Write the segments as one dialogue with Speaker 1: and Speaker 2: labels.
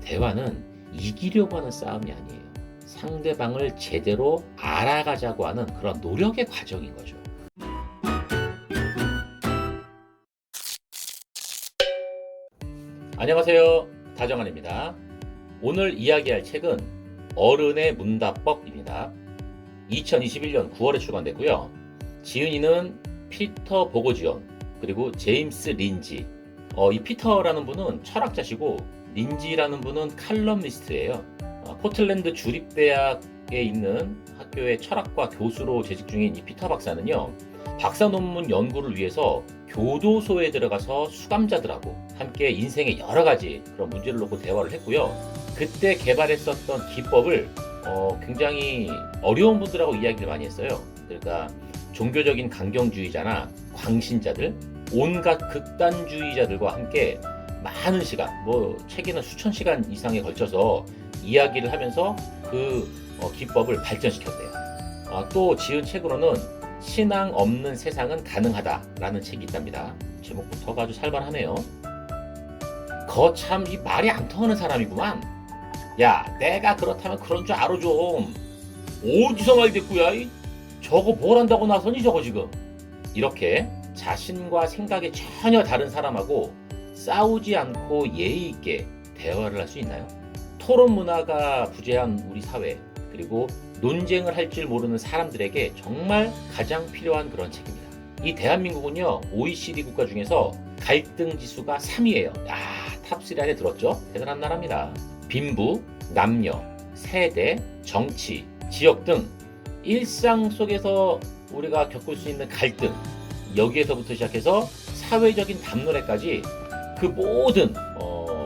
Speaker 1: 대화는 이기려고 하는 싸움이 아니에요. 상대방을 제대로 알아가자고 하는 그런 노력의 과정인 거죠. 안녕하세요. 다정환입니다. 오늘 이야기할 책은 어른의 문답법입니다. 2021년 9월에 출간됐고요. 지은이는 피터 보고지온 그리고 제임스 린지. 이 피터라는 분은 철학자시고 린지라는 분은 칼럼니스트예요. 포틀랜드 주립대학에 있는 학교의 철학과 교수로 재직 중인 이 피터 박사는요. 박사 논문 연구를 위해서 교도소에 들어가서 수감자들하고 함께 인생의 여러 가지 그런 문제를 놓고 대화를 했고요. 그때 개발했었던 기법을 굉장히 어려운 분들하고 이야기를 많이 했어요. 그러니까 종교적인 강경주의자나 광신자들, 온갖 극단주의자들과 함께 많은 시간, 책에는 수천 시간 이상에 걸쳐서 이야기를 하면서 그 기법을 발전시켰대요. 또 지은 책으로는 신앙 없는 세상은 가능하다라는 책이 있답니다. 제목부터가 아주 살벌하네요. 거참 이 말이 안 통하는 사람이구만. 야, 내가 그렇다면 그런 줄 알아 좀. 어디서 말 됐구야? 저거 뭘 한다고 나서니 저거 지금. 이렇게 자신과 생각이 전혀 다른 사람하고 싸우지 않고 예의 있게 대화를 할 수 있나요? 토론 문화가 부재한 우리 사회, 그리고 논쟁을 할 줄 모르는 사람들에게 정말 가장 필요한 그런 책입니다. 이 대한민국은요, OECD 국가 중에서 갈등 지수가 3위예요. 탑3 안에 들었죠? 대단한 나라입니다. 빈부, 남녀, 세대, 정치, 지역 등 일상 속에서 우리가 겪을 수 있는 갈등, 여기에서부터 시작해서 사회적인 담론에까지 그 모든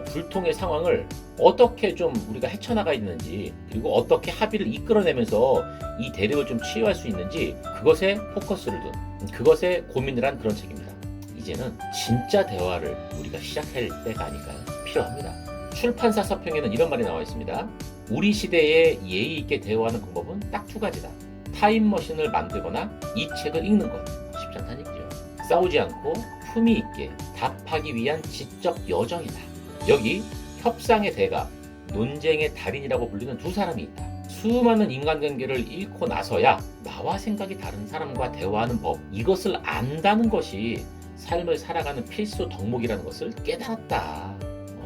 Speaker 1: 불통의 상황을 어떻게 좀 우리가 헤쳐나가 있는지, 그리고 어떻게 합의를 이끌어내면서 이 대립을 좀 치유할 수 있는지, 그것에 포커스를 둔, 그것에 고민을 한 그런 책입니다. 이제는 진짜 대화를 우리가 시작할 때가 아닐까요? 필요합니다. 출판사 서평에는 이런 말이 나와 있습니다. 우리 시대에 예의 있게 대화하는 방법은 딱 두 가지다. 타임머신을 만들거나 이 책을 읽는 것. 쉽지 않다는 얘기죠. 싸우지 않고 품위 있게 답하기 위한 지적 여정이다. 여기 협상의 대가, 논쟁의 달인이라고 불리는 두 사람이 있다. 수많은 인간관계를 잃고 나서야 나와 생각이 다른 사람과 대화하는 법, 이것을 안다는 것이 삶을 살아가는 필수 덕목이라는 것을 깨달았다.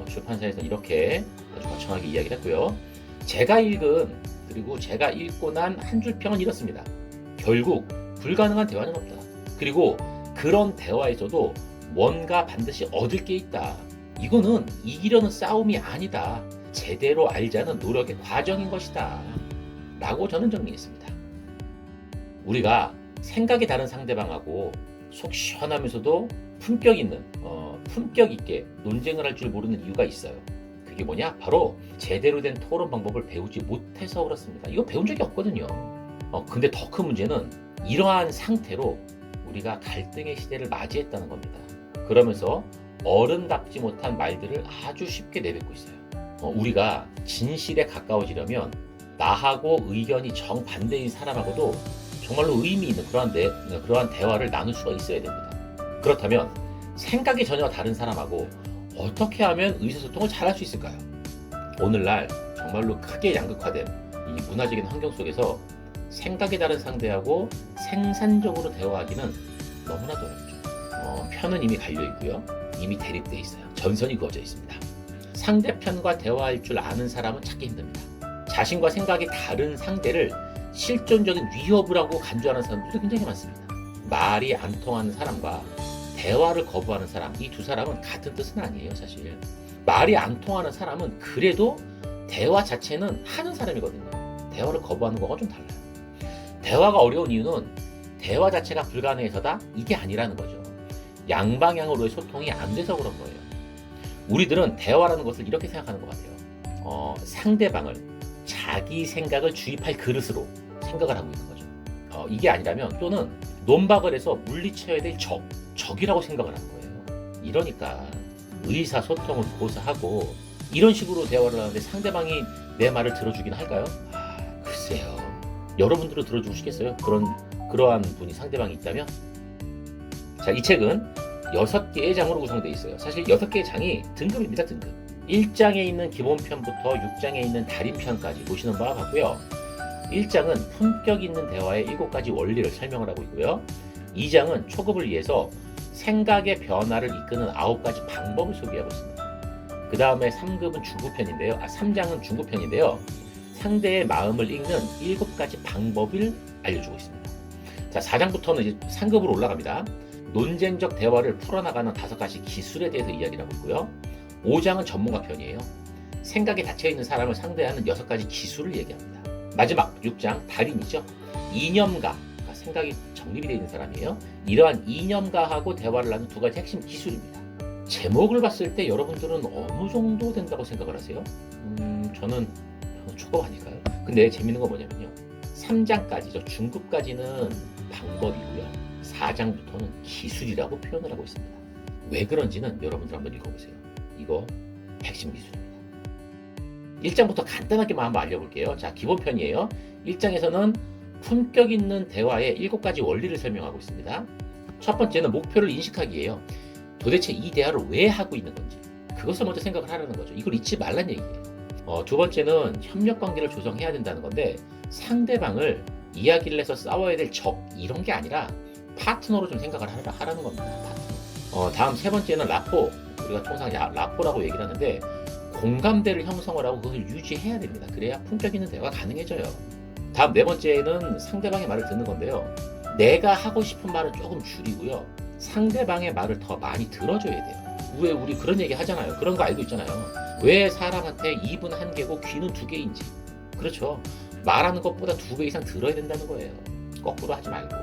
Speaker 1: 출판사에서 이렇게 아주 거창하게 이야기를 했고요. 제가 읽은, 그리고 제가 읽고 난 한 줄 평은 이렇습니다. 결국 불가능한 대화는 없다. 그리고 그런 대화에서도 뭔가 반드시 얻을 게 있다. 이거는 이기려는 싸움이 아니다. 제대로 알자는 노력의 과정인 것이다. 라고 저는 정리했습니다. 우리가 생각이 다른 상대방하고 속 시원하면서도 품격 있게 논쟁을 할 줄 모르는 이유가 있어요. 그게 뭐냐? 바로 제대로 된 토론 방법을 배우지 못해서 그렇습니다. 이거 배운 적이 없거든요. 근데 더 큰 문제는 이러한 상태로 우리가 갈등의 시대를 맞이했다는 겁니다. 그러면서 어른답지 못한 말들을 아주 쉽게 내뱉고 있어요. 우리가 진실에 가까워지려면 나하고 의견이 정반대인 사람하고도 정말로 의미 있는 그러한 대화를 나눌 수가 있어야 됩니다. 그렇다면 생각이 전혀 다른 사람하고 어떻게 하면 의사소통을 잘할 수 있을까요? 오늘날 정말로 크게 양극화된 이 문화적인 환경 속에서 생각이 다른 상대하고 생산적으로 대화하기는 너무나도 어렵죠. 편은 이미 갈려 있고요. 이미 대립돼 있어요. 전선이 그어져 있습니다. 상대편과 대화할 줄 아는 사람은 찾기 힘듭니다. 자신과 생각이 다른 상대를 실존적인 위협을 하고 간주하는 사람들도 굉장히 많습니다. 말이 안 통하는 사람과 대화를 거부하는 사람, 이 두 사람은 같은 뜻은 아니에요, 사실. 말이 안 통하는 사람은 그래도 대화 자체는 하는 사람이거든요. 대화를 거부하는 거가 좀 달라요. 대화가 어려운 이유는 대화 자체가 불가능해서다? 이게 아니라는 거죠. 양방향으로의 소통이 안 돼서 그런 거예요. 우리들은 대화라는 것을 이렇게 생각하는 것 같아요. 상대방을 자기 생각을 주입할 그릇으로 생각을 하고 있는 거죠. 이게 아니라면, 또는 논박을 해서 물리쳐야 될 적이라고 생각을 하는 거예요. 이러니까 의사소통은 고사하고 이런 식으로 대화를 하는데 상대방이 내 말을 들어주긴 할까요? 글쎄요. 여러분들은 들어주고 싶겠어요? 그러한 분이 상대방이 있다면? 자, 이 책은 6개의 장으로 구성되어 있어요. 사실 6개의 장이 등급입니다, 등급. 1장에 있는 기본편부터 6장에 있는 달인편까지 보시는 바와 같고요. 1장은 품격 있는 대화의 7가지 원리를 설명을 하고 있고요. 2장은 초급을 위해서 생각의 변화를 이끄는 9가지 방법을 소개하고 있습니다. 그 다음에 3장은 중급편인데요. 상대의 마음을 읽는 7가지 방법을 알려주고 있습니다. 자, 4장부터는 이제 상급으로 올라갑니다. 논쟁적 대화를 풀어나가는 5가지 기술에 대해서 이야기를 하고 있고요. 5장은 전문가 편이에요. 생각에 닫혀있는 사람을 상대하는 6가지 기술을 얘기합니다. 마지막 6장 달인이죠. 이념가, 그러니까 생각이 정립이 되어 있는 사람이에요. 이러한 이념가하고 대화를 하는 2가지 핵심 기술입니다. 제목을 봤을 때 여러분들은 어느 정도 된다고 생각을 하세요? 저는 초급 아닐까요? 근데 재밌는 건 뭐냐면요. 3장까지죠. 중급까지는 방법이고요. 4장부터는 기술이라고 표현을 하고 있습니다. 왜 그런지는 여러분들 한번 읽어보세요. 이거 핵심 기술입니다. 1장부터 간단하게만 한번 알려볼게요. 자, 기본편이에요. 1장에서는 품격 있는 대화의 7가지 원리를 설명하고 있습니다. 첫 번째는 목표를 인식하기예요. 도대체 이 대화를 왜 하고 있는 건지 그것을 먼저 생각을 하라는 거죠. 이걸 잊지 말란 얘기예요. 두 번째는 협력 관계를 조성해야 된다는 건데 상대방을 이야기를 해서 싸워야 될 적 이런 게 아니라 파트너로 좀 생각을 하라는 겁니다. 파트너. 다음 세 번째는 라포. 우리가 통상 라포라고 얘기를 하는데 공감대를 형성을 하고 그것을 유지해야 됩니다. 그래야 품격 있는 대화가 가능해져요. 다음 네 번째는 상대방의 말을 듣는 건데요. 내가 하고 싶은 말은 조금 줄이고요. 상대방의 말을 더 많이 들어줘야 돼요. 왜 우리 그런 얘기 하잖아요. 그런 거 알고 있잖아요. 왜 사람한테 입은 1개고 귀는 2개인지. 그렇죠. 말하는 것보다 2배 이상 들어야 된다는 거예요. 거꾸로 하지 말고.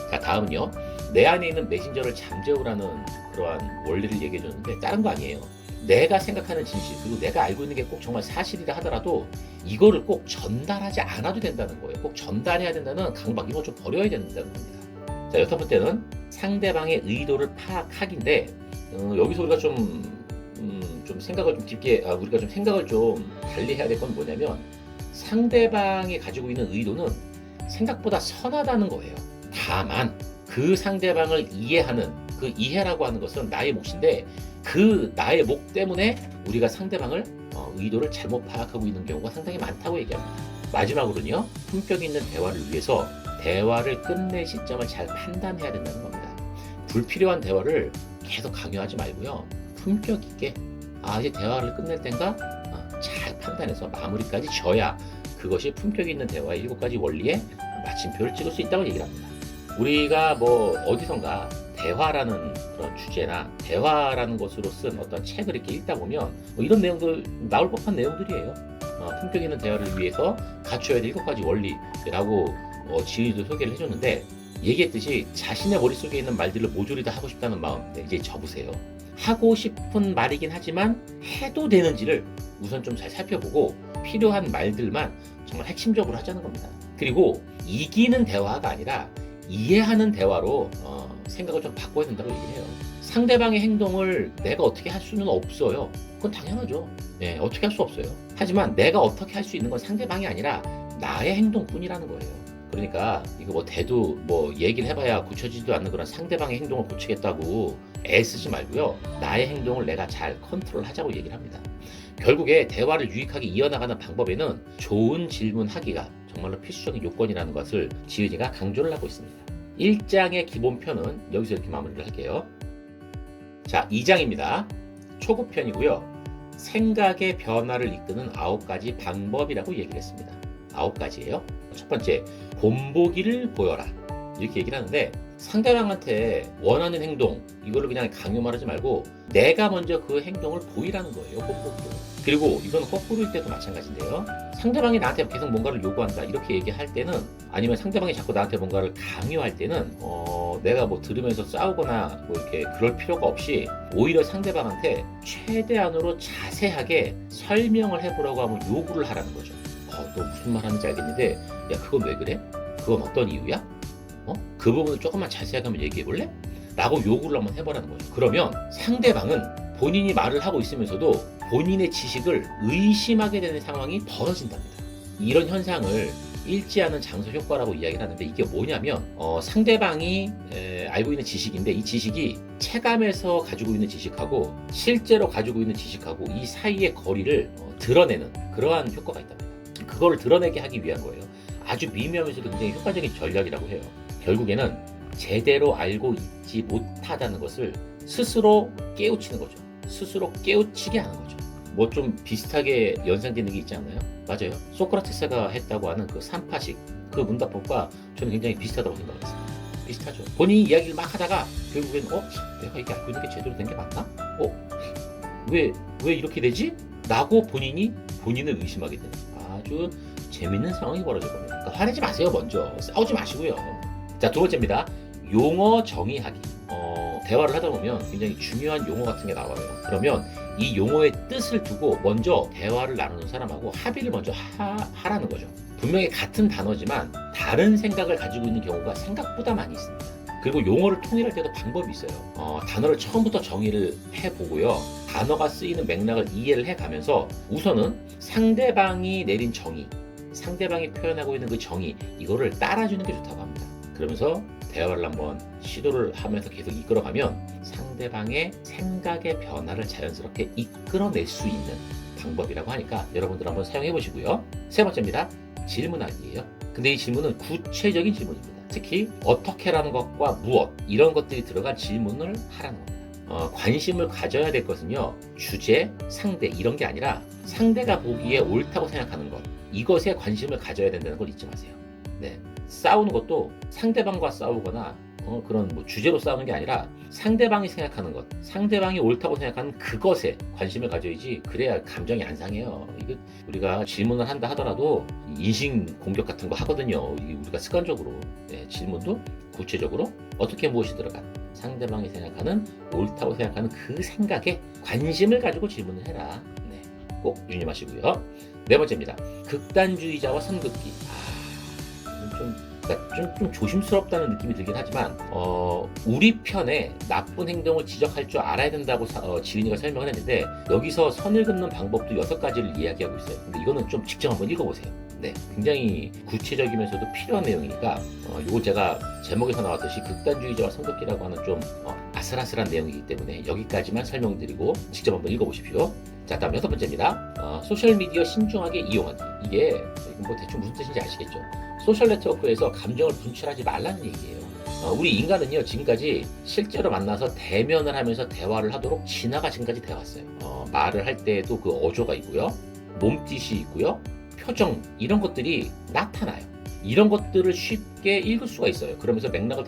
Speaker 1: 자, 다음은요. 내 안에 있는 메신저를 잠재우라는 그러한 원리를 얘기해 줬는데 다른 거 아니에요. 내가 생각하는 진실 그리고 내가 알고 있는 게 꼭 정말 사실이라 하더라도 이거를 꼭 전달하지 않아도 된다는 거예요. 꼭 전달해야 된다는 강박 이거 좀 버려야 된다는 겁니다. 자, 6번째는 상대방의 의도를 파악하기인데 여기서 우리가 좀 생각을 좀 깊게 우리가 좀 생각을 좀 달리 해야 될 건 뭐냐면 상대방이 가지고 있는 의도는 생각보다 선하다는 거예요. 다만 그 상대방을 이해하는 그 이해라고 하는 것은 나의 몫인데 그 나의 몫 때문에 우리가 상대방을 의도를 잘못 파악하고 있는 경우가 상당히 많다고 얘기합니다. 마지막으로는요. 품격 있는 대화를 위해서 대화를 끝낼 시점을 잘 판단해야 된다는 겁니다. 불필요한 대화를 계속 강요하지 말고요. 품격 있게 이제 대화를 끝낼 땐가 잘 판단해서 마무리까지 져야 그것이 품격 있는 대화의 7가지 원리에 마침표를 찍을 수 있다고 얘기를 합니다. 우리가 뭐 어디선가 대화라는 그런 주제나 대화라는 것으로 쓴 어떤 책을 이렇게 읽다 보면 이런 내용들 나올 법한 내용들이에요. 품격 있는 대화를 위해서 갖춰야 될 7가지 원리라고 지휘도 소개를 해줬는데 얘기했듯이 자신의 머릿속에 있는 말들을 모조리 다 하고 싶다는 마음 이제 접으세요. 하고 싶은 말이긴 하지만 해도 되는지를 우선 좀 잘 살펴보고 필요한 말들만 정말 핵심적으로 하자는 겁니다. 그리고 이기는 대화가 아니라 이해하는 대화로 생각을 좀 바꿔야 된다고 얘기를 해요. 상대방의 행동을 내가 어떻게 할 수는 없어요. 그건 당연하죠. 네, 어떻게 할 수 없어요. 하지만 내가 어떻게 할 수 있는 건 상대방이 아니라 나의 행동뿐이라는 거예요. 그러니까 이거 뭐 대도 뭐 얘기를 해봐야 고쳐지지도 않는 그런 상대방의 행동을 고치겠다고 애쓰지 말고요. 나의 행동을 내가 잘 컨트롤하자고 얘기를 합니다. 결국에 대화를 유익하게 이어나가는 방법에는 좋은 질문하기가 정말로 필수적인 요건이라는 것을 지은이가 강조를 하고 있습니다. 1장의 기본편은 여기서 이렇게 마무리를 할게요. 자, 2장입니다. 초급편이고요. 생각의 변화를 이끄는 9가지 방법이라고 얘기를 했습니다. 9가지예요. 첫 번째, 본보기를 보여라. 이렇게 얘기를 하는데 상대방한테 원하는 행동 이거를 그냥 강요만 하지 말고 내가 먼저 그 행동을 보이라는 거예요. 본보기로. 그리고 이건 거꾸로일 때도 마찬가지인데요. 상대방이 나한테 계속 뭔가를 요구한다 이렇게 얘기할 때는 아니면 상대방이 자꾸 나한테 뭔가를 강요할 때는 내가 뭐 들으면서 싸우거나 뭐 이렇게 그럴 필요가 없이 오히려 상대방한테 최대한으로 자세하게 설명을 해보라고 하면 요구를 하라는 거죠. 너 무슨 말 하는지 알겠는데 야 그건 왜 그래? 그건 어떤 이유야? 그 부분을 조금만 자세하게 한번 얘기해 볼래? 라고 요구를 한번 해보라는 거죠. 그러면 상대방은 본인이 말을 하고 있으면서도 본인의 지식을 의심하게 되는 상황이 벌어진답니다. 이런 현상을 읽지 않은 장소 효과라고 이야기를 하는데 이게 뭐냐면 상대방이 알고 있는 지식인데 이 지식이 체감에서 가지고 있는 지식하고 실제로 가지고 있는 지식하고 이 사이의 거리를 드러내는 그러한 효과가 있답니다. 그거를 드러내게 하기 위한 거예요. 아주 미묘하면서도 굉장히 효과적인 전략이라고 해요. 결국에는 제대로 알고 있지 못하다는 것을 스스로 깨우치는 거죠. 스스로 깨우치게 하는 거죠. 뭐 좀 비슷하게 연상되는 게 있지 않나요? 맞아요. 소크라테스가 했다고 하는 그 3파식 그 문답법과 저는 굉장히 비슷하다고 생각했어요. 비슷하죠. 본인이 이야기를 막 하다가 결국엔 내가 이게 알고 있는 게 제대로 된 게 맞나? 왜 이렇게 되지? 라고 본인을 의심하게 되는 아주 재밌는 상황이 벌어질 겁니다. 그러니까 화내지 마세요. 먼저 싸우지 마시고요. 자, 두 번째입니다. 용어 정의하기. 대화를 하다 보면 굉장히 중요한 용어 같은 게 나와요. 그러면 이 용어의 뜻을 두고 먼저 대화를 나누는 사람하고 합의를 먼저 하라는 거죠. 분명히 같은 단어지만 다른 생각을 가지고 있는 경우가 생각보다 많이 있습니다. 그리고 용어를 통일할 때도 방법이 있어요. 단어를 처음부터 정의를 해보고요. 단어가 쓰이는 맥락을 이해를 해가면서 우선은 상대방이 내린 정의, 상대방이 표현하고 있는 그 정의, 이거를 따라주는 게 좋다고 합니다. 그러면서 대화를 한번 시도를 하면서 계속 이끌어가면 상대방의 생각의 변화를 자연스럽게 이끌어낼 수 있는 방법이라고 하니까 여러분들 한번 사용해 보시고요. 세 번째입니다. 질문하기예요. 근데 이 질문은 구체적인 질문입니다. 특히 어떻게라는 것과 무엇 이런 것들이 들어간 질문을 하라는 겁니다. 관심을 가져야 될 것은요. 주제, 상대 이런 게 아니라 상대가 보기에 옳다고 생각하는 것 이것에 관심을 가져야 된다는 걸 잊지 마세요. 네. 싸우는 것도 상대방과 싸우거나 그런 뭐 주제로 싸우는 게 아니라 상대방이 생각하는 것, 상대방이 옳다고 생각하는 그것에 관심을 가져야지. 그래야 감정이 안 상해요. 이거 우리가 질문을 한다 하더라도 인신 공격 같은 거 하거든요. 우리가 습관적으로. 네, 질문도 구체적으로 어떻게 무엇이 들어간 상대방이 생각하는 옳다고 생각하는 그 생각에 관심을 가지고 질문을 해라. 네, 꼭 유념하시고요. 네 번째입니다. 극단주의자와 선긋기. 좀 조심스럽다는 느낌이 들긴 하지만 우리 편에 나쁜 행동을 지적할 줄 알아야 된다고 지은이가 설명을 했는데 여기서 선을 긋는 방법도 6가지를 이야기하고 있어요. 근데 이거는 좀 직접 한번 읽어보세요. 네, 굉장히 구체적이면서도 필요한 내용이니까 이거 제가 제목에서 나왔듯이 극단주의자와 선긋기라고 하는 좀 아슬아슬한 내용이기 때문에 여기까지만 설명드리고 직접 한번 읽어보십시오. 자, 다음 6번째입니다. 소셜미디어 신중하게 이용하기. 이게 뭐 대충 무슨 뜻인지 아시겠죠? 소셜 네트워크에서 감정을 분출하지 말라는 얘기예요. 우리 인간은요 지금까지 실제로 만나서 대면을 하면서 대화를 하도록 진화가 지금까지 되어왔어요. 말을 할 때에도 그 어조가 있고요, 몸짓이 있고요, 표정 이런 것들이 나타나요. 이런 것들을 쉽게 읽을 수가 있어요. 그러면서 맥락을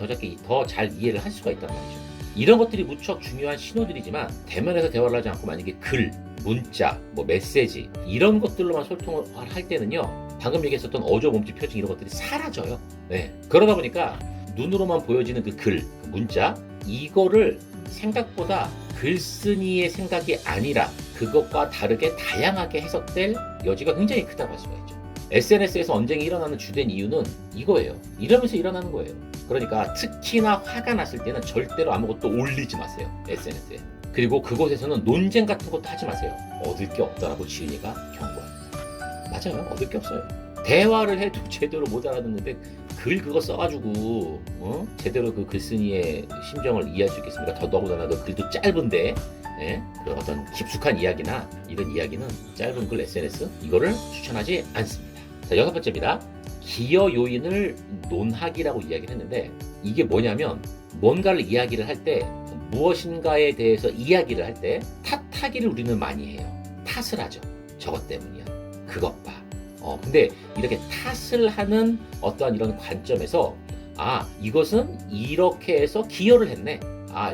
Speaker 1: 더 잘 이해를 할 수가 있단 말이죠. 이런 것들이 무척 중요한 신호들이지만 대면에서 대화를 하지 않고 만약에 글, 문자, 뭐 메시지 이런 것들로만 소통을 할 때는요 방금 얘기했었던 어조, 몸짓, 표정 이런 것들이 사라져요. 네. 그러다 보니까 눈으로만 보여지는 그 글, 그 문자 이거를 생각보다 글쓴이의 생각이 아니라 그것과 다르게 다양하게 해석될 여지가 굉장히 크다고 할 수가 있죠. SNS에서 언쟁이 일어나는 주된 이유는 이거예요. 이러면서 일어나는 거예요. 그러니까 특히나 화가 났을 때는 절대로 아무것도 올리지 마세요. SNS에. 그리고 그곳에서는 논쟁 같은 것도 하지 마세요. 얻을 게 없다라고 지은이가 경고합니다. 맞아요. 얻을 게 없어요. 대화를 해도 제대로 못 알아듣는데 글 그거 써가지고 제대로 그 글쓴이의 심정을 이해할 수 있겠습니까? 더더군다나 그 글도 짧은데 그 어떤 깊숙한 이야기나 이런 이야기는 짧은 글 SNS 이거를 추천하지 않습니다. 자, 6번째입니다. 기여 요인을 논하기라고 이야기를 했는데 이게 뭐냐면 뭔가를 이야기를 할 때 무엇인가에 대해서 이야기를 할 때 탓하기를 우리는 많이 해요. 탓을 하죠. 저것 때문이야. 그것 봐. 근데 이렇게 탓을 하는 어떠한 이런 관점에서 이것은 이렇게 해서 기여를 했네.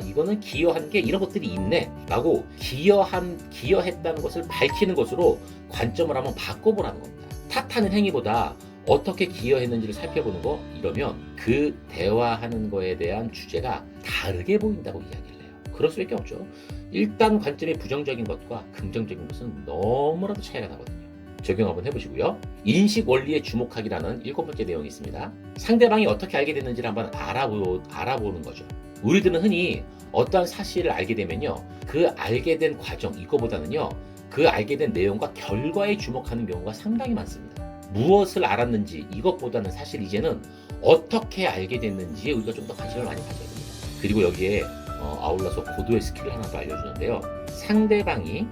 Speaker 1: 이거는 기여한 게 이런 것들이 있네. 라고 기여했다는 것을 밝히는 것으로 관점을 한번 바꿔보라는 겁니다. 탓하는 행위보다 어떻게 기여했는지를 살펴보는 거 이러면 그 대화하는 거에 대한 주제가 다르게 보인다고 이야기를 해요. 그럴 수밖에 없죠. 일단 관점이 부정적인 것과 긍정적인 것은 너무나도 차이가 나거든요. 적용 한번 해보시고요. 인식 원리에 주목하기라는 7번째 내용이 있습니다. 상대방이 어떻게 알게 됐는지를 한번 알아보는 거죠. 우리들은 흔히 어떠한 사실을 알게 되면요, 그 알게 된 과정 이거보다는요 그 알게 된 내용과 결과에 주목하는 경우가 상당히 많습니다. 무엇을 알았는지 이것보다는 사실 이제는 어떻게 알게 됐는지에 우리가 좀 더 관심을 많이 가져야 됩니다. 그리고 여기에 아울러서 고도의 스킬을 하나 더 알려주는데요. 상대방이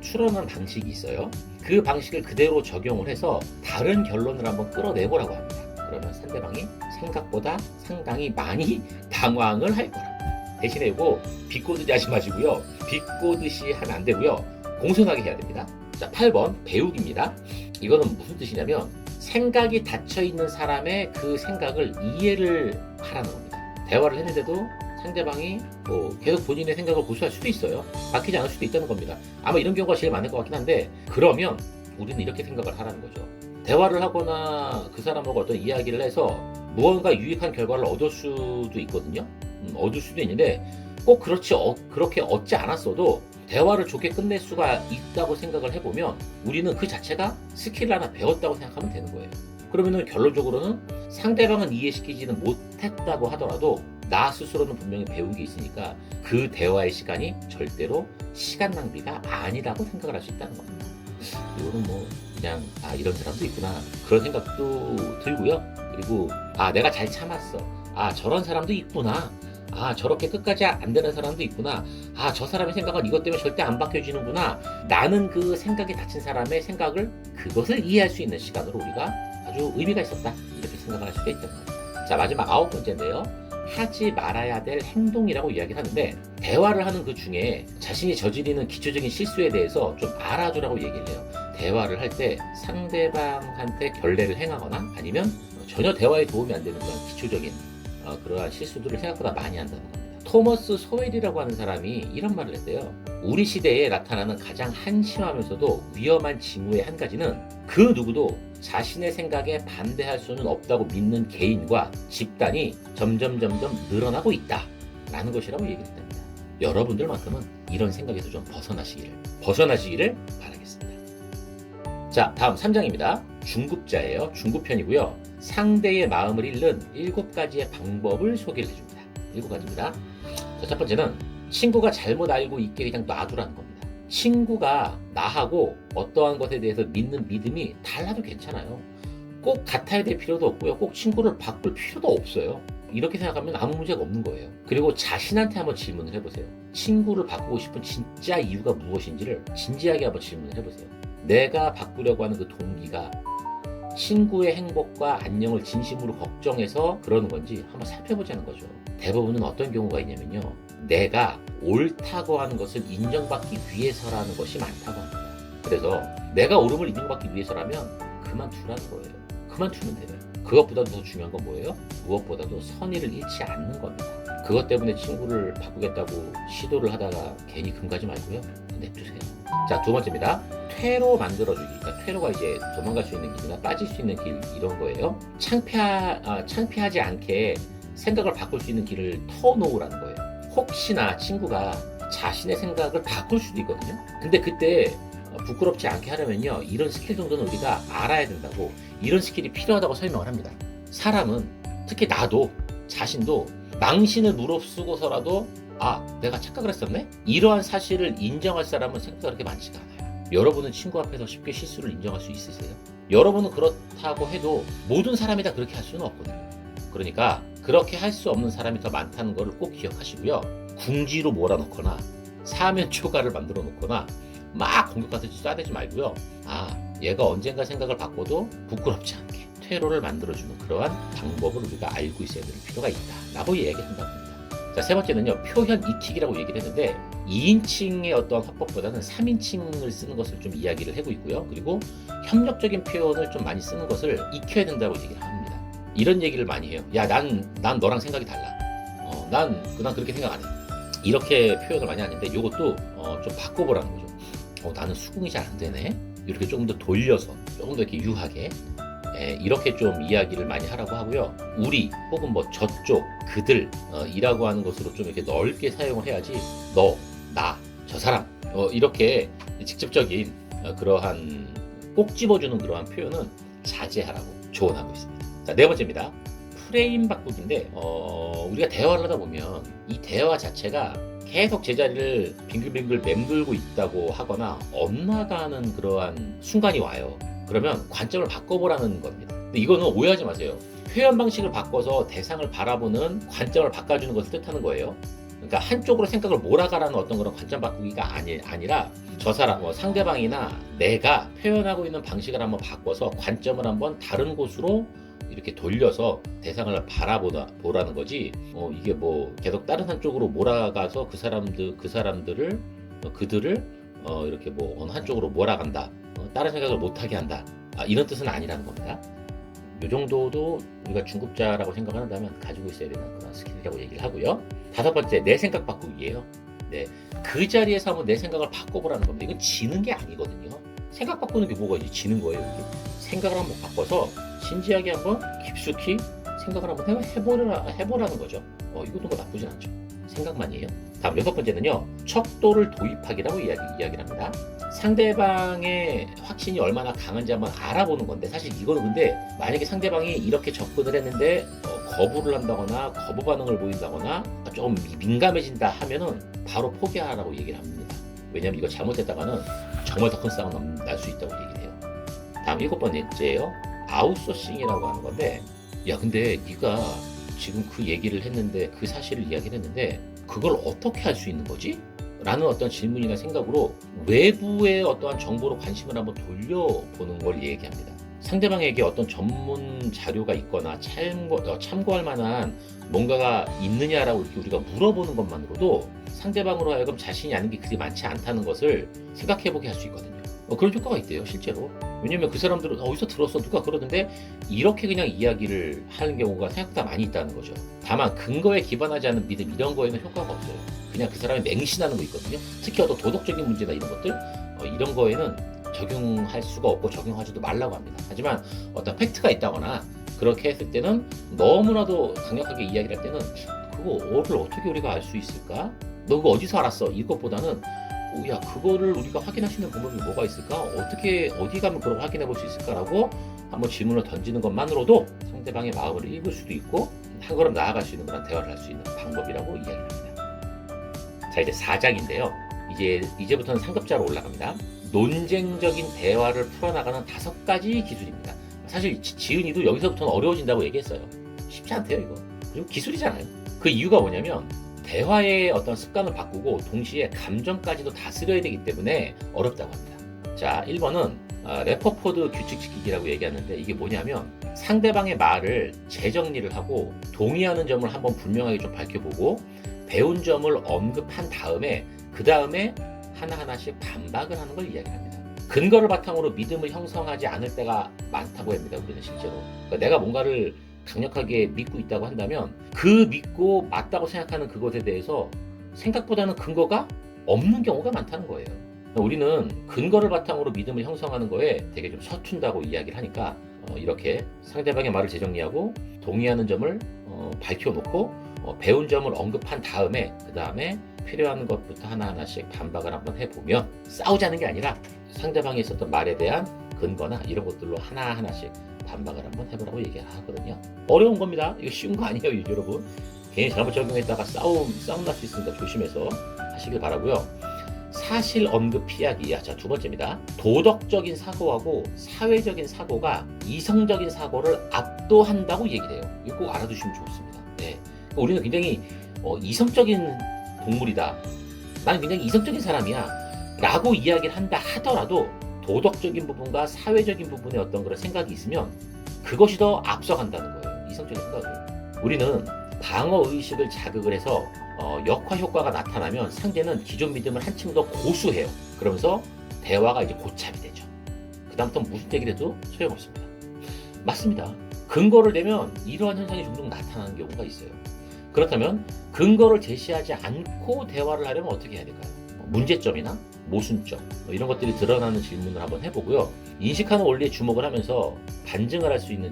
Speaker 1: 추론한 방식이 있어요. 그 방식을 그대로 적용을 해서 다른 결론을 한번 끌어내보라고 합니다. 그러면 상대방이 생각보다 상당히 많이 당황을 할 거라. 대신에 이거 비꼬듯이 하지 마시고요. 비꼬듯이 하면 안 되고요. 공손하게 해야 됩니다. 자, 8번 배우기입니다. 이거는 무슨 뜻이냐면 생각이 닫혀있는 사람의 그 생각을 이해를 하라는 겁니다. 대화를 했는데도 상대방이 계속 본인의 생각을 고수할 수도 있어요. 바뀌지 않을 수도 있다는 겁니다. 아마 이런 경우가 제일 많을 것 같긴 한데, 그러면 우리는 이렇게 생각을 하라는 거죠. 대화를 하거나 그 사람하고 어떤 이야기를 해서 무언가 유익한 결과를 얻을 수도 있거든요. 얻을 수도 있는데 꼭 그렇게 얻지 않았어도 대화를 좋게 끝낼 수가 있다고 생각을 해보면 우리는 그 자체가 스킬을 하나 배웠다고 생각하면 되는 거예요. 그러면은 결론적으로는 상대방은 이해시키지는 못했다고 하더라도 나 스스로는 분명히 배운 게 있으니까 그 대화의 시간이 절대로 시간 낭비가 아니라고 생각을 할 수 있다는 겁니다. 이거는 그냥 이런 사람도 있구나 그런 생각도 들고요. 그리고 내가 잘 참았어. 저런 사람도 있구나. 저렇게 끝까지 안 되는 사람도 있구나. 저 사람의 생각은 이것 때문에 절대 안 바뀌어지는구나. 나는 그 생각에 닫힌 사람의 생각을 그것을 이해할 수 있는 시간으로 우리가 아주 의미가 있었다. 이렇게 생각을 할 수가 있다는 겁니다. 자, 마지막 9번째인데요. 하지 말아야 될 행동이라고 이야기를 하는데 대화를 하는 그 중에 자신이 저지르는 기초적인 실수에 대해서 좀 알아주라고 얘기를 해요. 대화를 할 때 상대방한테 결례를 행하거나 아니면 전혀 대화에 도움이 안 되는 그런 기초적인 그러한 실수들을 생각보다 많이 한다는 겁니다. 토머스 소웰이라고 하는 사람이 이런 말을 했대요. 우리 시대에 나타나는 가장 한심하면서도 위험한 징후의 한 가지는 그 누구도 자신의 생각에 반대할 수는 없다고 믿는 개인과 집단이 점점 늘어나고 있다라는 것이라고 얘기를 했답니다. 여러분들만큼은 이런 생각에서 좀 벗어나시기를 바라겠습니다. 자, 다음 3장입니다. 중급자예요. 중급편이고요. 상대의 마음을 잃는 7가지의 방법을 소개를 해줍니다. 7가지입니다. 자, 첫 번째는 친구가 잘못 알고 있게 그냥 놔두라는 겁니다. 친구가 나하고 어떠한 것에 대해서 믿는 믿음이 달라도 괜찮아요. 꼭 같아야 될 필요도 없고요. 꼭 친구를 바꿀 필요도 없어요. 이렇게 생각하면 아무 문제가 없는 거예요. 그리고 자신한테 한번 질문을 해보세요. 친구를 바꾸고 싶은 진짜 이유가 무엇인지를 진지하게 한번 질문을 해보세요. 내가 바꾸려고 하는 그 동기가 친구의 행복과 안녕을 진심으로 걱정해서 그러는 건지 한번 살펴보자는 거죠. 대부분은 어떤 경우가 있냐면요. 내가 옳다고 하는 것을 인정받기 위해서라는 것이 많다고 합니다. 그래서 내가 옳음을 인정받기 위해서라면 그만두라는 거예요. 그만두면 돼요. 그것보다도 더 중요한 건 뭐예요? 무엇보다도 선의를 잃지 않는 겁니다. 그것 때문에 친구를 바꾸겠다고 시도를 하다가 괜히 금가지 말고요. 냅두세요. 자, 2번째입니다. 퇴로 만들어주기. 그러니까 퇴로가 이제 도망갈 수 있는 길이나 빠질 수 있는 길 이런 거예요. 창피하지 않게 생각을 바꿀 수 있는 길을 터놓으라는 거예요. 혹시나 친구가 자신의 생각을 바꿀 수도 있거든요. 근데 그때 부끄럽지 않게 하려면요. 이런 스킬 정도는 우리가 알아야 된다고, 이런 스킬이 필요하다고 설명을 합니다. 사람은, 특히 나도, 자신도 망신을 무릅쓰고서라도 내가 착각을 했었네? 이러한 사실을 인정할 사람은 생각보다 그렇게 많지가 않아요. 여러분은 친구 앞에서 쉽게 실수를 인정할 수 있으세요? 여러분은 그렇다고 해도 모든 사람이 다 그렇게 할 수는 없거든요. 그러니까 그렇게 할 수 없는 사람이 더 많다는 것을 꼭 기억하시고요. 궁지로 몰아넣거나 사면 초가를 만들어 놓거나 막 공격하듯이 쏴대지 말고요. 얘가 언젠가 생각을 바꿔도 부끄럽지 않게 퇴로를 만들어주는 그러한 방법을 우리가 알고 있어야 될 필요가 있다라고 얘기한다고 합니다. 자, 3번째는요. 표현 익히기라고 얘기를 했는데 2인칭의 어떤 화법보다는 3인칭을 쓰는 것을 좀 이야기를 하고 있고요. 그리고 협력적인 표현을 좀 많이 쓰는 것을 익혀야 된다고 얘기를 합니다. 이런 얘기를 많이 해요. 야, 난 너랑 생각이 달라. 난 그렇게 생각 안 해. 이렇게 표현을 많이 하는데 이것도 좀 바꿔보라는 거죠. 나는 수긍이 잘 안 되네. 이렇게 조금 더 돌려서 조금 더 이렇게 유하게 이렇게 좀 이야기를 많이 하라고 하고요. 우리 혹은 저쪽, 그들 이라고 하는 것으로 좀 이렇게 넓게 사용을 해야지 너, 나, 저 사람 이렇게 직접적인 그러한 꼭 집어주는 그러한 표현은 자제하라고 조언하고 있습니다. 자, 4번째입니다. 프레임 바꾸기인데 우리가 대화를 하다 보면 이 대화 자체가 계속 제자리를 빙글빙글 맴돌고 있다고 하거나 엇나가는 그러한 순간이 와요. 그러면 관점을 바꿔보라는 겁니다. 근데 이거는 오해하지 마세요. 표현 방식을 바꿔서 대상을 바라보는 관점을 바꿔주는 것을 뜻하는 거예요. 그러니까 한쪽으로 생각을 몰아가라는 어떤 그런 관점 바꾸기가 아니라 저 사람, 상대방이나 내가 표현하고 있는 방식을 한번 바꿔서 관점을 한번 다른 곳으로 이렇게 돌려서 대상을 바라보라는 거지. 이게 뭐 계속 다른 한쪽으로 몰아가서 그들을 이렇게 뭐 어느 한쪽으로 몰아간다. 다른 생각을 못하게 한다. 이런 뜻은 아니라는 겁니다. 이 정도도 우리가 중급자라고 생각한다면 가지고 있어야 되는 그런 스킬이라고 얘기를 하고요. 5번째, 내 생각 바꾸기예요. 네, 그 자리에서 한번 내 생각을 바꿔보라는 겁니다. 이건 지는 게 아니거든요. 생각 바꾸는 게 뭐가 이제 지는 거예요. 이게. 생각을 한번 바꿔서 진지하게 한번 깊숙이 생각을 한번 해보라는 거죠. 이것도 뭐 나쁘진 않죠. 생각만이에요. 다음 6번째는요. 척도를 도입하기라고 이야기를 합니다. 상대방의 확신이 얼마나 강한지 한번 알아보는 건데, 사실 이거는 근데 만약에 상대방이 이렇게 접근을 했는데 거부를 한다거나 거부 반응을 보인다거나 조금 민감해진다 하면은 바로 포기하라고 얘기를 합니다. 왜냐면 이거 잘못했다가는 정말 더 큰 싸움 날 수 있다고 얘기를 해요. 다음 7번째예요. 아웃소싱이라고 하는 건데, 야 근데 네가 지금 그 얘기를 했는데, 그 사실을 이야기를 했는데 그걸 어떻게 할 수 있는 거지? 라는 어떤 질문이나 생각으로 외부의 어떠한 정보로 관심을 한번 돌려보는 걸 얘기합니다. 상대방에게 어떤 전문 자료가 있거나 참고할 만한 뭔가가 있느냐라고 이렇게 우리가 물어보는 것만으로도 상대방으로 하여금 자신이 아는 게 그리 많지 않다는 것을 생각해보게 할 수 있거든요. 그런 효과가 있대요, 실제로. 왜냐면 그 사람들은 어디서 들었어, 누가 그러던데, 이렇게 그냥 이야기를 하는 경우가 생각보다 많이 있다는 거죠. 다만 근거에 기반하지 않은 믿음, 이런 거에는 효과가 없어요. 그냥 그 사람이 맹신하는 거 있거든요. 특히 어떤 도덕적인 문제나 이런 것들, 이런 거에는 적용할 수가 없고 적용하지도 말라고 합니다. 하지만 어떤 팩트가 있다거나 그렇게 했을 때는 너무나도 강력하게 이야기를 할 때는 그거를 어떻게 우리가 알 수 있을까? 너 그거 어디서 알았어? 이것보다는 야, 그거를 우리가 확인할 수 있는 방법이 뭐가 있을까? 어디 가면 그걸 확인해 볼 수 있을까라고 한번 질문을 던지는 것만으로도 상대방의 마음을 읽을 수도 있고 한 걸음 나아갈 수 있는 그런 대화를 할 수 있는 방법이라고 이야기를 합니다. 자, 이제 4장인데요. 이제부터는 상급자로 올라갑니다. 논쟁적인 대화를 풀어나가는 5가지 기술입니다. 사실 지은이도 여기서부터는 어려워진다고 얘기했어요. 쉽지 않대요, 이거. 그리고 기술이잖아요. 그 이유가 뭐냐면 대화의 어떤 습관을 바꾸고 동시에 감정까지도 다스려야 되기 때문에 어렵다고 합니다. 자, 1번은 레퍼포드 규칙 지키기라고 얘기하는데, 이게 뭐냐면 상대방의 말을 재정리를 하고 동의하는 점을 한번 분명하게 좀 밝혀보고 배운 점을 언급한 다음에 그 다음에 하나하나씩 반박을 하는 걸 이야기합니다. 근거를 바탕으로 믿음을 형성하지 않을 때가 많다고 합니다. 우리는 실제로. 그러니까 내가 뭔가를 강력하게 믿고 있다고 한다면 그 믿고 맞다고 생각하는 그것에 대해서 생각보다는 근거가 없는 경우가 많다는 거예요. 우리는 근거를 바탕으로 믿음을 형성하는 거에 되게 좀 서툰다고 이야기를 하니까 이렇게 상대방의 말을 재정리하고 동의하는 점을 밝혀놓고 배운 점을 언급한 다음에 그 다음에 필요한 것부터 하나하나씩 반박을 한번 해보면 싸우자는 게 아니라 상대방이 있었던 말에 대한 근거나 이런 것들로 하나하나씩 반박을 한번 해보라고 얘기하거든요. 어려운 겁니다. 이거 쉬운 거 아니에요, 여러분. 괜히 잘못 적용했다가 싸움 날 수 있으니까 조심해서 하시길 바라고요. 사실 언급 피하기. 자, 2번째입니다. 도덕적인 사고하고 사회적인 사고가 이성적인 사고를 압도한다고 얘기를 해요. 이거 꼭 알아두시면 좋습니다. 네. 우리는 굉장히 이성적인 동물이다. 나는 굉장히 이성적인 사람이야. 라고 이야기를 한다 하더라도 도덕적인 부분과 사회적인 부분에 어떤 그런 생각이 있으면 그것이 더 앞서간다는 거예요. 이성적인 생각을. 우리는 방어의식을 자극을 해서 역화 효과가 나타나면 상대는 기존 믿음을 한층 더 고수해요. 그러면서 대화가 이제 고착이 되죠. 그 다음부터 무슨 얘기를 해도 소용없습니다. 맞습니다. 근거를 내면 이러한 현상이 종종 나타나는 경우가 있어요. 그렇다면 근거를 제시하지 않고 대화를 하려면 어떻게 해야 될까요? 문제점이나 모순점 이런 것들이 드러나는 질문을 한번 해보고요. 인식하는 원리에 주목을 하면서 반증을 할 수 있는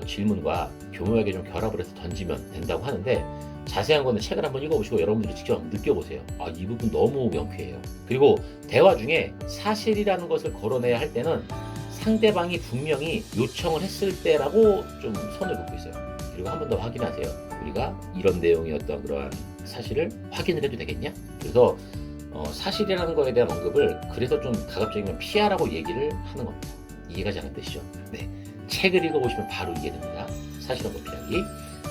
Speaker 1: 질문과 교묘하게 좀 결합을 해서 던지면 된다고 하는데, 자세한 거는 책을 한번 읽어보시고 여러분들이 직접 느껴보세요. 이 부분 너무 명쾌해요. 그리고 대화 중에 사실이라는 것을 걸어내야 할 때는 상대방이 분명히 요청을 했을 때라고 좀 선을 긋고 있어요. 그리고 한 번 더 확인하세요. 우리가 이런 내용이었던 그러한 사실을 확인을 해도 되겠냐? 그래서 사실이라는 거에 대한 언급을 그래서 좀 가급적이면 피하라고 얘기를 하는 겁니다. 이해가 잘 안 되시죠? 네. 책을 읽어보시면 바로 이해됩니다. 사실은 도피하기.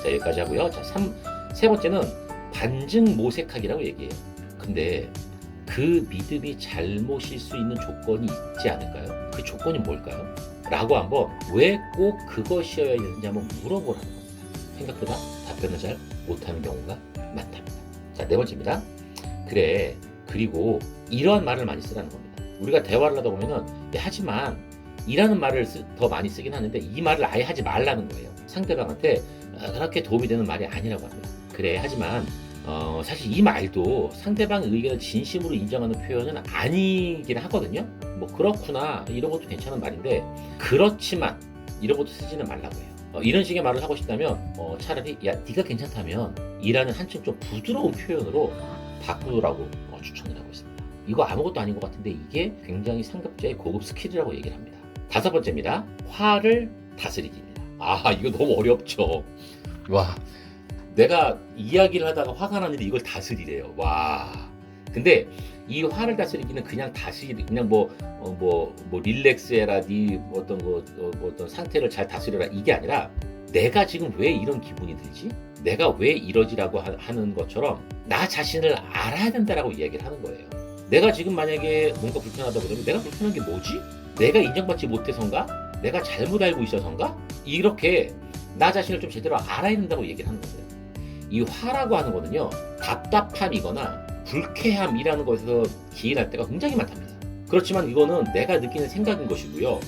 Speaker 1: 자, 여기까지 하고요. 자, 세 번째는 반증 모색하기라고 얘기해요. 근데 그 믿음이 잘못일 수 있는 조건이 있지 않을까요? 그 조건이 뭘까요? 라고 한번 왜 꼭 그것이어야 되는지 한번 물어보라는 겁니다. 생각보다 답변을 잘 못하는 경우가 많답니다. 자, 네 번째입니다. 그래, 그리고 이러한 말을 많이 쓰라는 겁니다. 우리가 대화를 하다 보면은 하지만 이라는 말을 더 많이 쓰긴 하는데 이 말을 아예 하지 말라는 거예요. 상대방한테 그렇게 도움이 되는 말이 아니라고 합니다. 그래, 하지만 사실 이 말도 상대방의 의견을 진심으로 인정하는 표현은 아니긴 하거든요. 뭐 그렇구나 이런 것도 괜찮은 말인데 그렇지만 이런 것도 쓰지는 말라고 해요. 이런 식의 말을 하고 싶다면 차라리 야 네가 괜찮다면 이라는 한층 좀 부드러운 표현으로 바꾸라고 추천을 하고 있습니다. 이거 아무것도 아닌 것 같은데 이게 굉장히 상급자의 고급 스킬이라고 얘기를 합니다. 다섯 번째입니다. 화를 다스리기입니다. 아, 이거 너무 어렵죠. 와, 내가 이야기를 하다가 화가 났는데 이걸 다스리래요. 와. 근데 이 화를 다스리기는 그냥 그냥 릴렉스해라, 네 어떤 상태를 잘 다스려라 이게 아니라 내가 지금 왜 이런 기분이 들지? 내가 왜 이러지라고 하는 것처럼 나 자신을 알아야 된다라고 이야기를 하는 거예요. 내가 지금 만약에 뭔가 불편하다 그러면 내가 불편한 게 뭐지? 내가 인정받지 못해서인가? 내가 잘못 알고 있어서인가? 이렇게 나 자신을 좀 제대로 알아야 된다고 얘기를 하는 거예요. 이 화라고 하는 거는요, 답답함이거나 불쾌함이라는 것에서 기인할 때가 굉장히 많답니다. 그렇지만 이거는 내가 느끼는 생각인 것이고요.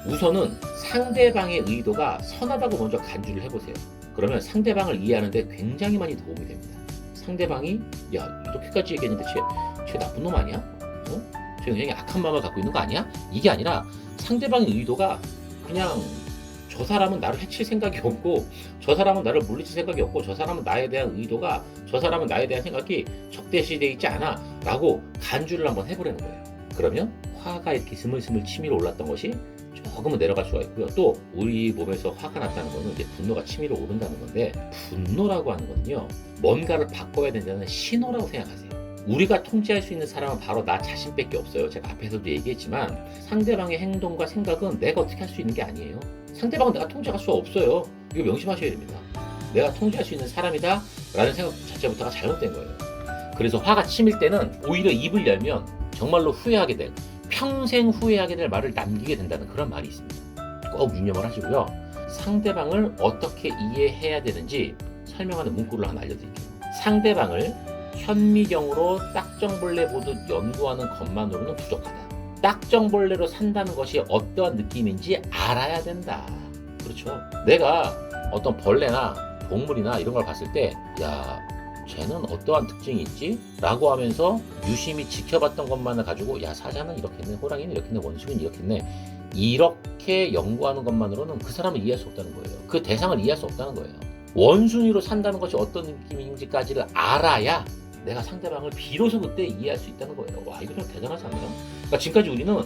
Speaker 1: 우선은 상대방의 의도가 선하다고 먼저 간주를 해보세요. 그러면 상대방을 이해하는 데 굉장히 많이 도움이 됩니다. 상대방이 야 이렇게까지 얘기했는데 쟤 나쁜 놈 아니야? 쟤 굉장히 악한 마음을 갖고 있는 거 아니야? 이게 아니라 상대방의 의도가 그냥 저 사람은 나를 해칠 생각이 없고 저 사람은 나를 물리칠 생각이 없고 저 사람은 나에 대한 의도가 저 사람은 나에 대한 생각이 적대시되어 있지 않아 라고 간주를 한번 해보려는 거예요. 그러면 화가 이렇게 스물스물 치밀어 올랐던 것이 조금은 내려갈 수가 있고요. 또 우리 몸에서 화가 났다는 거는 이제 분노가 치밀어 오른다는 건데 분노라고 하는 거는요, 뭔가를 바꿔야 된다는 신호라고 생각하세요. 우리가 통제할 수 있는 사람은 바로 나 자신밖에 없어요. 제가 앞에서도 얘기했지만 상대방의 행동과 생각은 내가 어떻게 할 수 있는 게 아니에요. 상대방은 내가 통제할 수 없어요. 이거 명심하셔야 됩니다. 내가 통제할 수 있는 사람이다 라는 생각 자체부터가 잘못된 거예요. 그래서 화가 치밀 때는 오히려 입을 열면 정말로 후회하게 될, 평생 후회하게 될 말을 남기게 된다는 그런 말이 있습니다. 꼭 유념을 하시고요. 상대방을 어떻게 이해해야 되는지 설명하는 문구를 하나 알려드릴게요. 상대방을 현미경으로 딱정벌레 보듯 연구하는 것만으로는 부족하다. 딱정벌레로 산다는 것이 어떠한 느낌인지 알아야 된다. 그렇죠. 내가 어떤 벌레나 동물이나 이런 걸 봤을 때 야, 쟤는 어떠한 특징이 있지? 라고 하면서 유심히 지켜봤던 것만을 가지고 야, 사자는 이렇겠네, 호랑이는 이렇겠네, 원숭이는 이렇겠네, 이렇게 연구하는 것만으로는 그 사람을 이해할 수 없다는 거예요. 그 대상을 이해할 수 없다는 거예요. 원숭이로 산다는 것이 어떤 느낌인지까지를 알아야 내가 상대방을 비로소 그때 이해할 수 있다는 거예요. 와, 이거 좀 대단하지 않나요? 그러니까 지금까지 우리는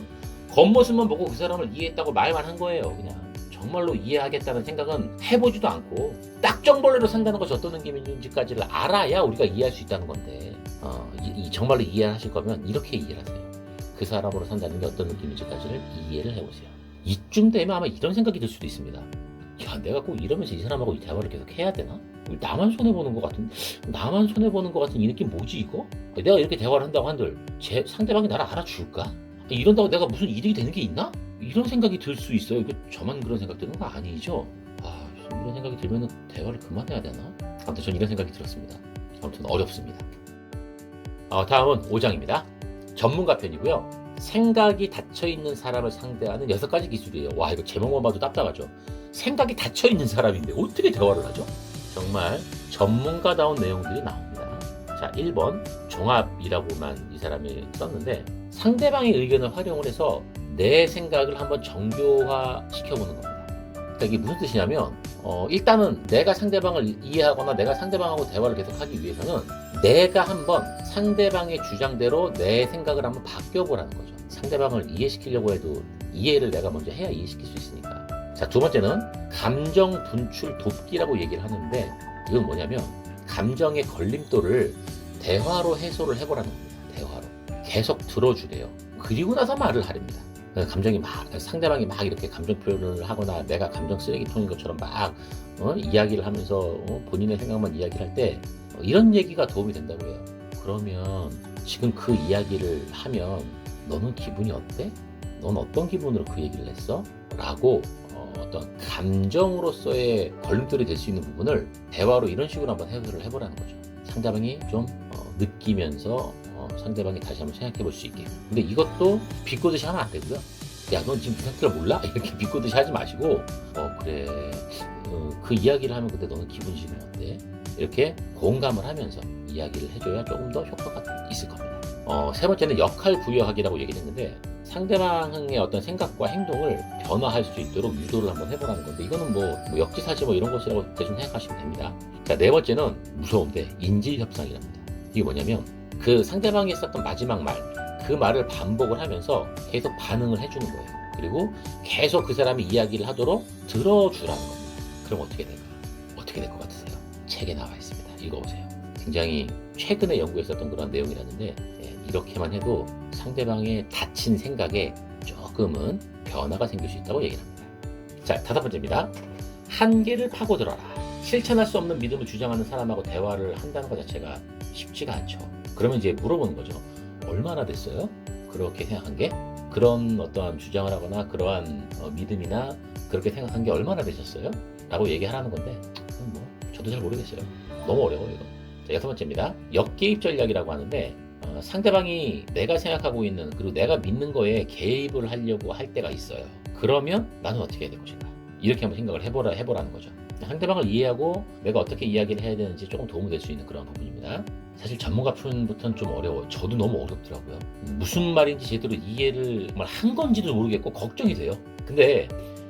Speaker 1: 겉모습만 보고 그 사람을 이해했다고 말만 한 거예요. 그냥 정말로 이해하겠다는 생각은 해보지도 않고 딱정벌레로 산다는 것이 어떤 느낌인지까지를 알아야 우리가 이해할 수 있다는 건데 정말로 이해하실 거면 이렇게 이해하세요. 그 사람으로 산다는 게 어떤 느낌인지까지를 이해를 해보세요. 이쯤 되면 아마 이런 생각이 들 수도 있습니다. 야, 내가 꼭 이러면서 이 사람하고 이 대화를 계속 해야 되나? 나만 손해보는 것 같은 이 느낌 뭐지 이거? 내가 이렇게 대화를 한다고 한들 상대방이 나를 알아줄까? 이런다고 내가 무슨 이득이 되는 게 있나? 이런 생각이 들 수 있어요. 이거 저만 그런 생각 드는 거 아니죠? 이런 생각이 들면 대화를 그만해야 되나? 아무튼 전 이런 생각이 들었습니다. 아무튼 어렵습니다. 다음은 5장입니다. 전문가 편이고요. 생각이 닫혀있는 사람을 상대하는 6가지 기술이에요. 와, 이거 제목만 봐도 답답하죠? 생각이 닫혀있는 사람인데 어떻게 대화를 하죠? 정말 전문가다운 내용들이 나옵니다. 자, 1번 종합이라고만 이 사람이 썼는데 상대방의 의견을 활용을 해서 내 생각을 한번 정교화 시켜보는 겁니다. 그러니까 이게 무슨 뜻이냐면 일단은 내가 상대방을 이해하거나 내가 상대방하고 대화를 계속하기 위해서는 내가 한번 상대방의 주장대로 내 생각을 한번 바뀌어보라는 거죠. 상대방을 이해시키려고 해도 이해를 내가 먼저 해야 이해시킬 수 있으니까. 자, 두 번째는 감정 분출 돕기라고 얘기를 하는데 이건 뭐냐면 감정의 걸림돌을 대화로 해소를 해보라는 겁니다. 대화로. 계속 들어주래요. 그리고 나서 말을 하랍니다. 감정이 막 상대방이 막 이렇게 감정 표현을 하거나 내가 감정 쓰레기통인 것처럼 막 이야기를 하면서 본인의 생각만 이야기를 할 때 이런 얘기가 도움이 된다고 해요. 그러면 지금 그 이야기를 하면 너는 기분이 어때? 넌 어떤 기분으로 그 얘기를 했어? 라고 어떤 감정으로서의 걸림돌이 될 수 있는 부분을 대화로 이런 식으로 한번 해결을 해보라는 거죠. 상대방이 좀 느끼면서 상대방이 다시 한번 생각해 볼 수 있게. 근데 이것도 비꼬듯이 하면 안 되고요. 야, 넌 지금 그 상태를 몰라? 이렇게 비꼬듯이 하지 마시고 그래, 그 이야기를 하면 근데 너는 기분이 지금 어때? 이렇게 공감을 하면서 이야기를 해줘야 조금 더 효과가 있을 겁니다. 세 번째는 역할 부여하기라고 얘기를 했는데, 상대방의 어떤 생각과 행동을 변화할 수 있도록 유도를 한번 해보라는 건데, 이거는 뭐 역지사지 뭐 이런 것이라고 대충 생각하시면 됩니다. 자, 네 번째는 무서운데 인지협상이랍니다. 이게 뭐냐면 그 상대방이 했었던 마지막 말, 그 말을 반복을 하면서 계속 반응을 해주는 거예요. 그리고 계속 그 사람이 이야기를 하도록 들어주라는 겁니다. 그럼 어떻게 될까요? 어떻게 될 것 같으세요? 책에 나와 있습니다. 읽어보세요. 굉장히 최근에 연구했었던 그런 내용이라는데, 이렇게만 해도 상대방의 닫힌 생각에 조금은 변화가 생길 수 있다고 얘기를 합니다. 자, 다섯 번째입니다. 한계를 파고들어라. 실천할 수 없는 믿음을 주장하는 사람하고 대화를 한다는 것 자체가 쉽지가 않죠. 그러면 이제 물어보는 거죠. 얼마나 됐어요? 그렇게 생각한 게? 그런 어떠한 주장을 하거나 그러한 믿음이나 그렇게 생각한 게 얼마나 되셨어요? 라고 얘기하라는 건데, 뭐 저도 잘 모르겠어요. 너무 어려워요, 이거. 자, 여섯 번째입니다. 역개입 전략이라고 하는데, 상대방이 내가 생각하고 있는, 그리고 내가 믿는 거에 개입을 하려고 할 때가 있어요. 그러면 나는 어떻게 해야 될 것인가? 이렇게 한번 생각을 해보라는 거죠. 상대방을 이해하고 내가 어떻게 이야기를 해야 되는지 조금 도움이 될 수 있는 그런 부분입니다. 사실 전문가 표현부터는 좀 어려워요. 저도 너무 어렵더라고요. 무슨 말인지 제대로 이해를 정말 한 건지도 모르겠고 걱정이 돼요. 근데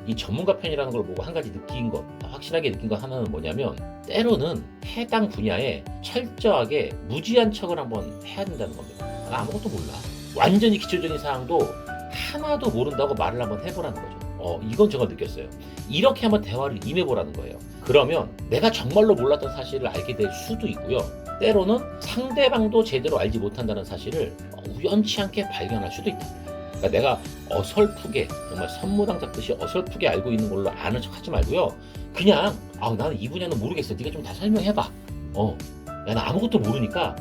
Speaker 1: 이 전문가 편이라는 걸 보고 한 가지 느낀 것, 확실하게 느낀 것 하나는 뭐냐면, 때로는 해당 분야에 철저하게 무지한 척을 한번 해야 된다는 겁니다. 나 아무것도 몰라. 완전히 기초적인 사항도 하나도 모른다고 말을 한번 해보라는 거죠. 이건 제가 느꼈어요. 이렇게 한번 대화를 임해보라는 거예요. 그러면 내가 정말로 몰랐던 사실을 알게 될 수도 있고요. 때로는 상대방도 제대로 알지 못한다는 사실을 우연치 않게 발견할 수도 있답니다. 그러니까 내가 어설프게, 정말 선무당 잡듯이 어설프게 알고 있는 걸로 아는 척 하지 말고요. 그냥 나는 이 분야는 모르겠어. 네가 좀 다 설명해봐. 야, 나 아무것도 모르니까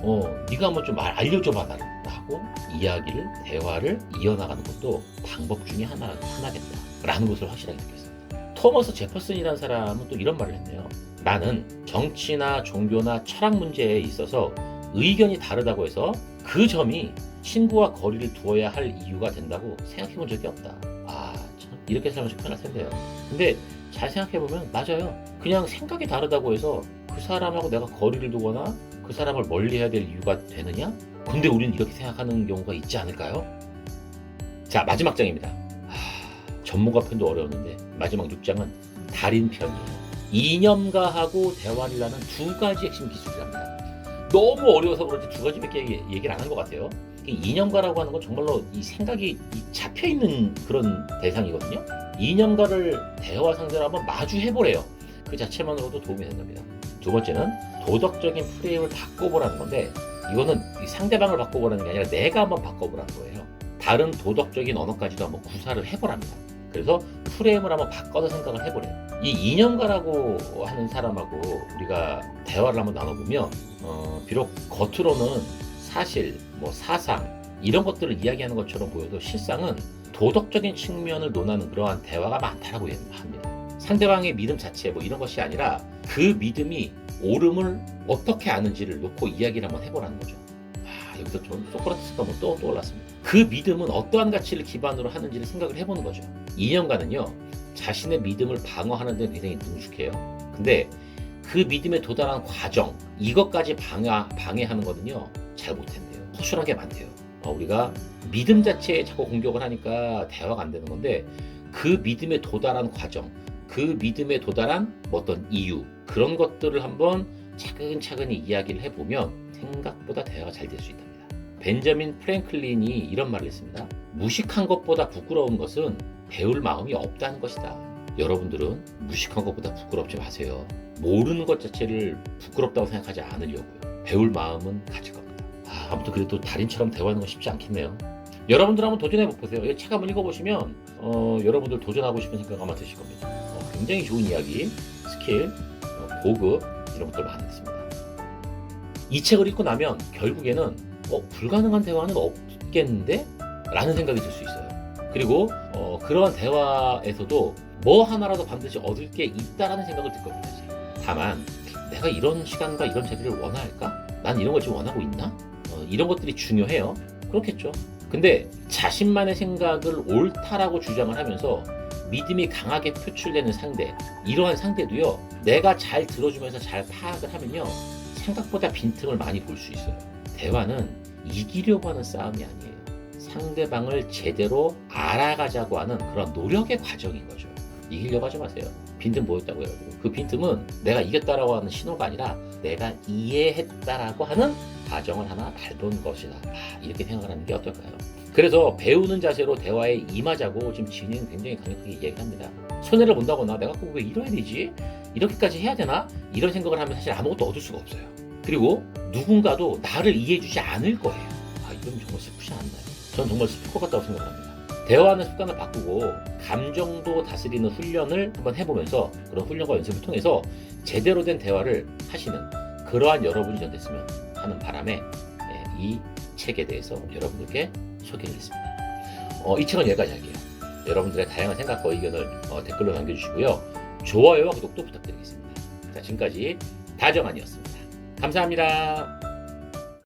Speaker 1: 네가 한번 좀 알려줘봐 나를. 라고 이야기를, 대화를 이어나가는 것도 방법 중에 하나겠다. 라는 것을 확실하게 느꼈습니다. 토머스 제퍼슨이라는 사람은 또 이런 말을 했네요. 나는 정치나 종교나 철학 문제에 있어서 의견이 다르다고 해서 그 점이 친구와 거리를 두어야 할 이유가 된다고 생각해 본 적이 없다. 참 이렇게 살면 좀 편할 텐데요. 근데 잘 생각해 보면 맞아요. 그냥 생각이 다르다고 해서 그 사람하고 내가 거리를 두거나 그 사람을 멀리해야 될 이유가 되느냐? 근데 우리는 이렇게 생각하는 경우가 있지 않을까요? 자, 마지막 장입니다. 전문가 편도 어려웠는데 마지막 6장은 달인 편이에요. 이념가하고 대화를 하는 두 가지 핵심 기술이랍니다. 너무 어려워서 그런지 두 가지밖에 얘기를 안 한 것 같아요. 이념가라고 하는 건 정말로 이 생각이 잡혀있는 그런 대상이거든요. 이념가를 대화 상대로 한번 마주해보래요. 그 자체만으로도 도움이 된답니다. 두 번째는 도덕적인 프레임을 바꿔보라는 건데, 이거는 상대방을 바꿔보라는 게 아니라 내가 한번 바꿔보라는 거예요. 다른 도덕적인 언어까지도 한번 구사를 해보랍니다. 그래서 프레임을 한번 바꿔서 생각을 해보래요. 이 이념가라고 하는 사람하고 우리가 대화를 한번 나눠보면 비록 겉으로는 사실, 사상 이런 것들을 이야기하는 것처럼 보여도 실상은 도덕적인 측면을 논하는 그러한 대화가 많다라고 합니다. 상대방의 믿음 자체 이런 것이 아니라 그 믿음이 옳음을 어떻게 아는지를 놓고 이야기를 한번 해보라는 거죠. 여기서 좀 소크라테스가 또 떠올랐습니다. 그 믿음은 어떠한 가치를 기반으로 하는지를 생각을 해보는 거죠. 이념가는요, 자신의 믿음을 방어하는 데 굉장히 능숙해요. 근데 그 믿음에 도달하는 과정, 이것까지 방해하는 거는요, 잘 못한대요. 허술하게 많대요. 우리가 믿음 자체에 자꾸 공격을 하니까 대화가 안 되는 건데, 그 믿음에 도달한 과정, 그 믿음에 도달한 어떤 이유, 그런 것들을 한번 차근차근히 이야기를 해보면 생각보다 대화가 잘 될 수 있답니다. 벤저민 프랭클린이 이런 말을 했습니다. 무식한 것보다 부끄러운 것은 배울 마음이 없다는 것이다. 여러분들은 무식한 것보다 부끄럽지 마세요. 모르는 것 자체를 부끄럽다고 생각하지 않으려고요. 배울 마음은 가질 겁니다. 아무튼 그래도 달인처럼 대화하는 건 쉽지 않겠네요. 여러분들 한번 도전해 보세요. 이 책 한번 읽어보시면 여러분들 도전하고 싶은 생각 아마 드실 겁니다. 굉장히 좋은 이야기, 스킬, 보급 이런 것들 많이 있습니다. 이 책을 읽고 나면 결국에는 불가능한 대화는 없겠는데? 라는 생각이 들 수 있어요. 그리고 그러한 대화에서도 뭐 하나라도 반드시 얻을 게 있다라는 생각을 들 겁니다. 다만 내가 이런 시간과 이런 자리를 원할까? 난 이런 걸 지금 원하고 있나? 이런 것들이 중요해요. 그렇겠죠. 근데 자신만의 생각을 옳다라고 주장을 하면서 믿음이 강하게 표출되는 상대, 이러한 상대도요, 내가 잘 들어주면서 잘 파악을 하면요, 생각보다 빈틈을 많이 볼 수 있어요. 대화는 이기려고 하는 싸움이 아니에요. 상대방을 제대로 알아가자고 하는 그런 노력의 과정인 거죠. 이기려고 하지 마세요. 빈틈 보였다고 해가지고 그 빈틈은 내가 이겼다라고 하는 신호가 아니라 내가 이해했다라고 하는 과정을 하나 밟은 것이다. 이렇게 생각을 하는 게 어떨까요? 그래서 배우는 자세로 대화에 임하자고 지금 진이는 굉장히 강력하게 얘기합니다. 손해를 본다거나 내가 꼭 왜 이래야 되지? 이렇게까지 해야 되나? 이런 생각을 하면 사실 아무것도 얻을 수가 없어요. 그리고 누군가도 나를 이해해주지 않을 거예요. 이건 정말 슬프지 않나요? 전 정말 슬플 것 같다고 생각합니다. 대화하는 습관을 바꾸고 감정도 다스리는 훈련을 한번 해보면서 그런 훈련과 연습을 통해서 제대로 된 대화를 하시는 그러한 여러분이 전 됐으면 하는 바람에 이 책에 대해서 여러분들께 소개를 했습니다. 이 책은 여기까지 할게요. 여러분들의 다양한 생각과 의견을 댓글로 남겨주시고요. 좋아요와 구독도 부탁드리겠습니다. 자, 지금까지 다정한이었습니다. 감사합니다.